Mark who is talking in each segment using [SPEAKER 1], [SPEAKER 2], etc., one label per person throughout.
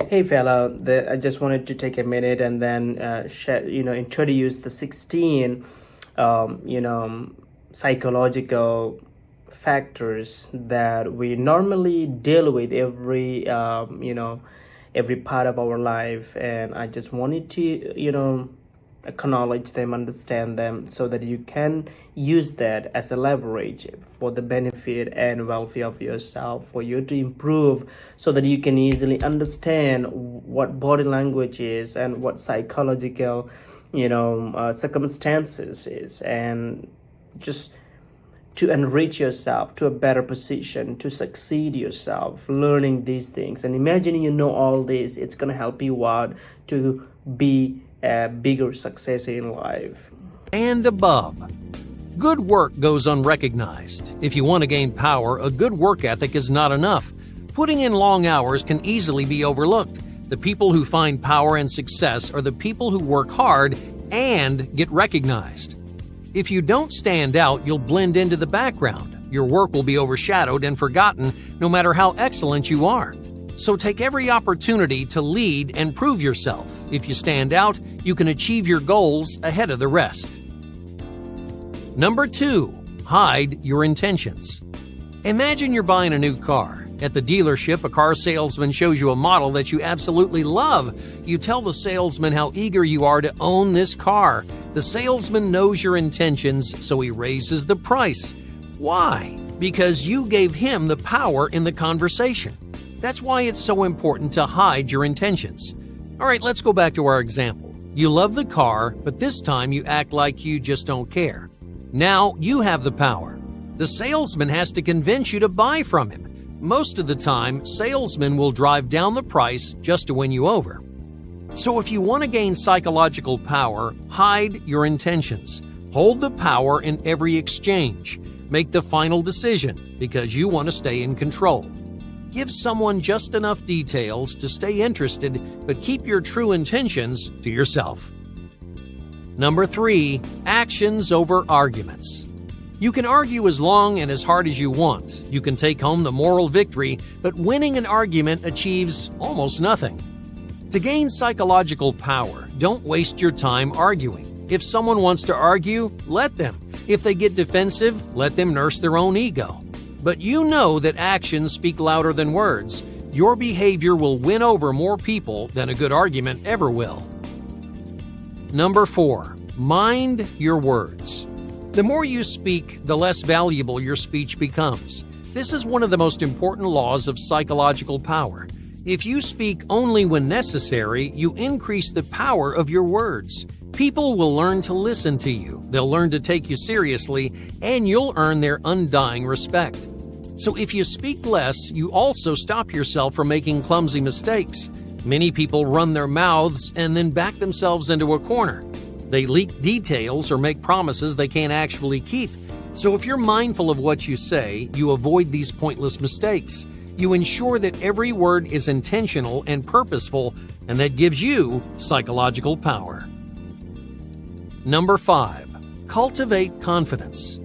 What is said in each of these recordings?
[SPEAKER 1] Hey fella, I just wanted to take a minute and then introduce the 16, psychological factors that we normally deal with every part of our life. And I just wanted to, acknowledge them, understand them, so that you can use that as a leverage for the benefit and welfare of yourself, for you to improve, so that you can easily understand what body language is and what psychological, circumstances is, and just to enrich yourself to a better position, to succeed yourself, learning these things. And imagine you know all this, it's going to help you out to be a bigger success in life.
[SPEAKER 2] And above. Good work goes unrecognized. If you want to gain power, a good work ethic is not enough. Putting in long hours can easily be overlooked. The people who find power and success are the people who work hard and get recognized. If you don't stand out, you'll blend into the background. Your work will be overshadowed and forgotten no matter how excellent you are. So take every opportunity to lead and prove yourself. If you stand out, you can achieve your goals ahead of the rest. Number 2, hide your intentions. Imagine you're buying a new car. At the dealership, a car salesman shows you a model that you absolutely love. You tell the salesman how eager you are to own this car. The salesman knows your intentions, so he raises the price. Why? Because you gave him the power in the conversation. That's why it's so important to hide your intentions. All right, let's go back to our example. You love the car, but this time you act like you just don't care. Now you have the power. The salesman has to convince you to buy from him. Most of the time, salesmen will drive down the price just to win you over. So if you want to gain psychological power, hide your intentions. Hold the power in every exchange. Make the final decision because you want to stay in control. Give someone just enough details to stay interested, but keep your true intentions to yourself. Number 3, actions over arguments. You can argue as long and as hard as you want. You can take home the moral victory, but winning an argument achieves almost nothing. To gain psychological power, don't waste your time arguing. If someone wants to argue, let them. If they get defensive, let them nurse their own ego. But you know that actions speak louder than words. Your behavior will win over more people than a good argument ever will. Number 4, mind your words. The more you speak, the less valuable your speech becomes. This is one of the most important laws of psychological power. If you speak only when necessary, you increase the power of your words. People will learn to listen to you, they'll learn to take you seriously, and you'll earn their undying respect. So if you speak less, you also stop yourself from making clumsy mistakes. Many people run their mouths and then back themselves into a corner. They leak details or make promises they can't actually keep. So if you're mindful of what you say, you avoid these pointless mistakes. You ensure that every word is intentional and purposeful, and that gives you psychological power. Number 5, cultivate confidence.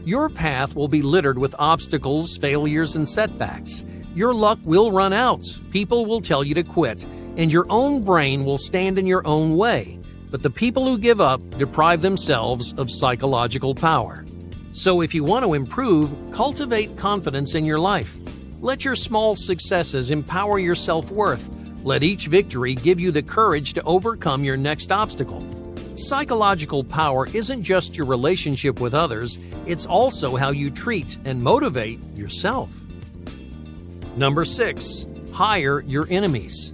[SPEAKER 2] Your path will be littered with obstacles, failures, and setbacks. Your luck will run out, people will tell you to quit, and your own brain will stand in your own way. But the people who give up deprive themselves of psychological power. So if you want to improve, cultivate confidence in your life. Let your small successes empower your self-worth. Let each victory give you the courage to overcome your next obstacle. Psychological power isn't just your relationship with others, it's also how you treat and motivate yourself. Number 6, hire your enemies.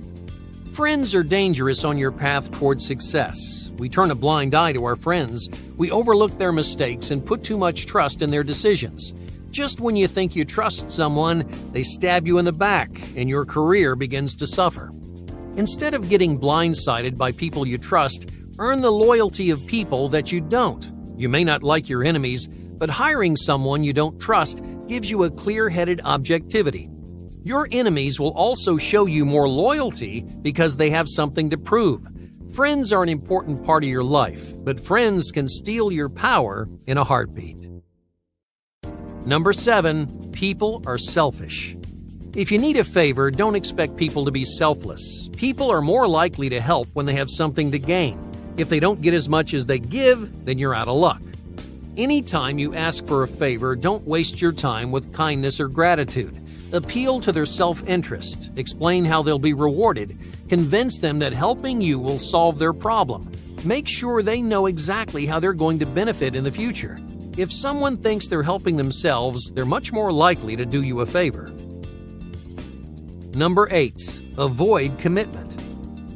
[SPEAKER 2] Friends are dangerous on your path towards success. We turn a blind eye to our friends. We overlook their mistakes and put too much trust in their decisions. Just when you think you trust someone, they stab you in the back and your career begins to suffer. Instead of getting blindsided by people you trust, earn the loyalty of people that you don't. You may not like your enemies, but hiring someone you don't trust gives you a clear-headed objectivity. Your enemies will also show you more loyalty because they have something to prove. Friends are an important part of your life, but friends can steal your power in a heartbeat. Number 7, people are selfish. If you need a favor, don't expect people to be selfless. People are more likely to help when they have something to gain. If they don't get as much as they give, then you're out of luck. Anytime you ask for a favor, don't waste your time with kindness or gratitude. Appeal to their self-interest. Explain how they'll be rewarded. Convince them that helping you will solve their problem. Make sure they know exactly how they're going to benefit in the future. If someone thinks they're helping themselves, they're much more likely to do you a favor. Number 8. Avoid commitment.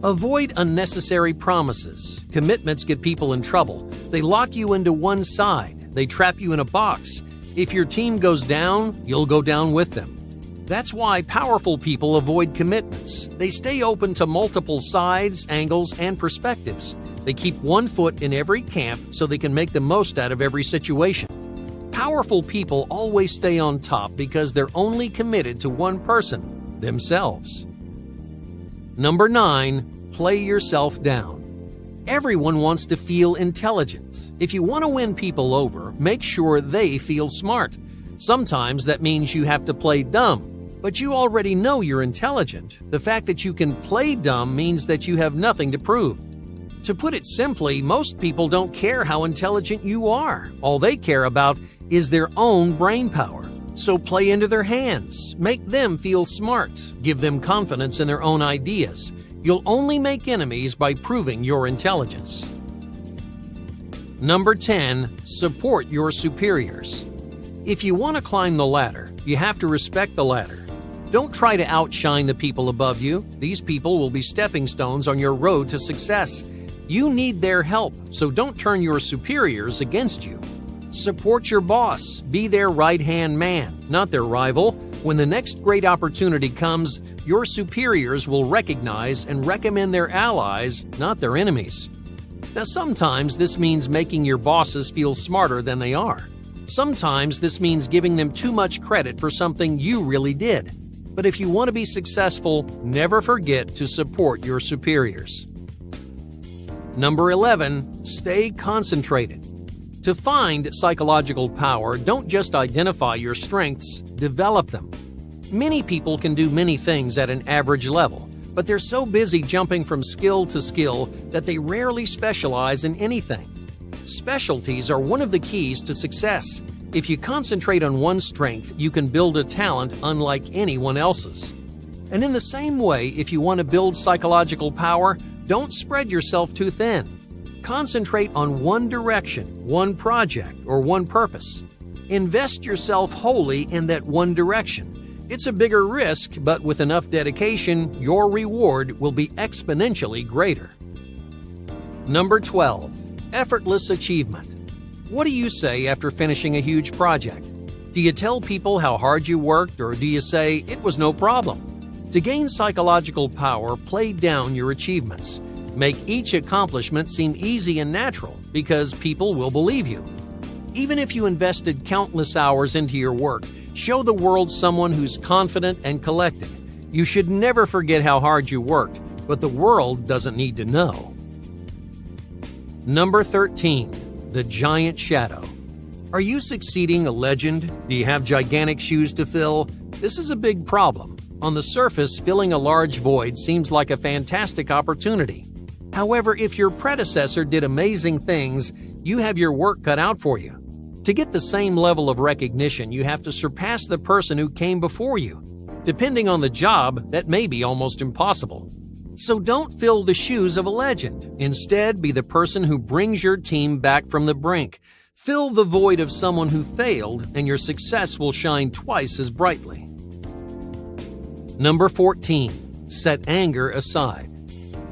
[SPEAKER 2] Avoid unnecessary promises. Commitments get people in trouble. They lock you into one side. They trap you in a box. If your team goes down, you'll go down with them. That's why powerful people avoid commitments. They stay open to multiple sides, angles, and perspectives. They keep one foot in every camp so they can make the most out of every situation. Powerful people always stay on top because they're only committed to one person, themselves. Number 9. Play yourself down. Everyone wants to feel intelligent. If you want to win people over, make sure they feel smart. Sometimes that means you have to play dumb, but you already know you're intelligent. The fact that you can play dumb means that you have nothing to prove. To put it simply, most people don't care how intelligent you are. All they care about is their own brain power. So play into their hands. Make them feel smart. Give them confidence in their own ideas. You'll only make enemies by proving your intelligence. Number 10. Support your superiors. If you want to climb the ladder, you have to respect the ladder. Don't try to outshine the people above you. These people will be stepping stones on your road to success. You need their help, so don't turn your superiors against you. Support your boss. Be their right-hand man, not their rival. When the next great opportunity comes, your superiors will recognize and recommend their allies, not their enemies. Now, sometimes this means making your bosses feel smarter than they are. Sometimes this means giving them too much credit for something you really did. But if you want to be successful, never forget to support your superiors. Number 11. Stay concentrated. To find psychological power, don't just identify your strengths, develop them. Many people can do many things at an average level, but they're so busy jumping from skill to skill that they rarely specialize in anything. Specialties are one of the keys to success. If you concentrate on one strength, you can build a talent unlike anyone else's. And in the same way, if you want to build psychological power, don't spread yourself too thin. Concentrate on one direction, one project, or one purpose. Invest yourself wholly in that one direction. It's a bigger risk, but with enough dedication, your reward will be exponentially greater. Number 12. Effortless achievement. What do you say after finishing a huge project? Do you tell people how hard you worked, or do you say, "It was no problem"? To gain psychological power, play down your achievements. Make each accomplishment seem easy and natural, because people will believe you. Even if you invested countless hours into your work, show the world someone who's confident and collected. You should never forget how hard you worked, but the world doesn't need to know. Number 13. The giant shadow. Are you succeeding a legend? Do you have gigantic shoes to fill? This is a big problem. On the surface, filling a large void seems like a fantastic opportunity. However, if your predecessor did amazing things, you have your work cut out for you. To get the same level of recognition, you have to surpass the person who came before you. Depending on the job, that may be almost impossible. So don't fill the shoes of a legend. Instead, be the person who brings your team back from the brink. Fill the void of someone who failed, and your success will shine twice as brightly. Number 14. Set anger aside.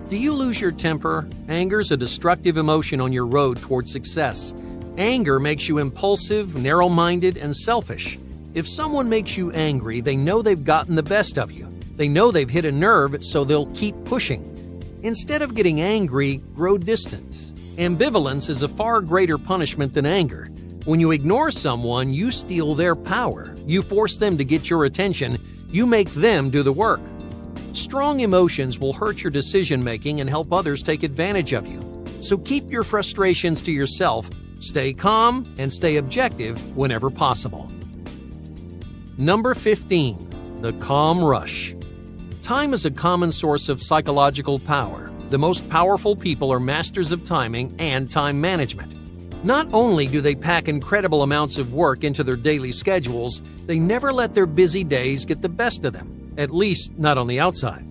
[SPEAKER 2] Do you lose your temper? Anger's a destructive emotion on your road toward success. Anger makes you impulsive, narrow-minded, and selfish. If someone makes you angry, they know they've gotten the best of you. They know they've hit a nerve, so they'll keep pushing. Instead of getting angry, grow distant. Ambivalence is a far greater punishment than anger. When you ignore someone, you steal their power. You force them to get your attention. You make them do the work. Strong emotions will hurt your decision-making and help others take advantage of you. So keep your frustrations to yourself, stay calm, and stay objective whenever possible. Number 15. The calm rush. Time is a common source of psychological power. The most powerful people are masters of timing and time management. Not only do they pack incredible amounts of work into their daily schedules, they never let their busy days get the best of them, at least not on the outside.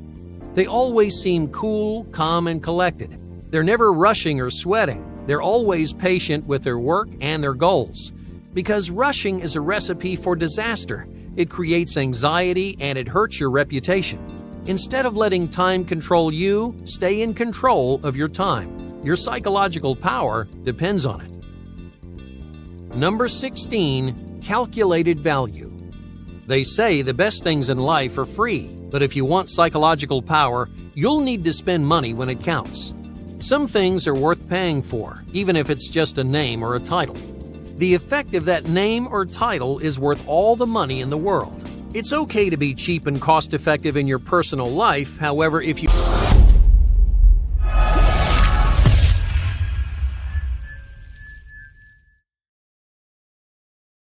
[SPEAKER 2] They always seem cool, calm, and collected. They're never rushing or sweating. They're always patient with their work and their goals. Because rushing is a recipe for disaster. It creates anxiety and it hurts your reputation. Instead of letting time control you, stay in control of your time. Your psychological power depends on it. Number 16, calculated value. They say the best things in life are free, but if you want psychological power, you'll need to spend money when it counts. Some things are worth paying for, even if it's just a name or a title. The effect of that name or title is worth all the money in the world. It's okay to be cheap and cost-effective in your personal life, however, if you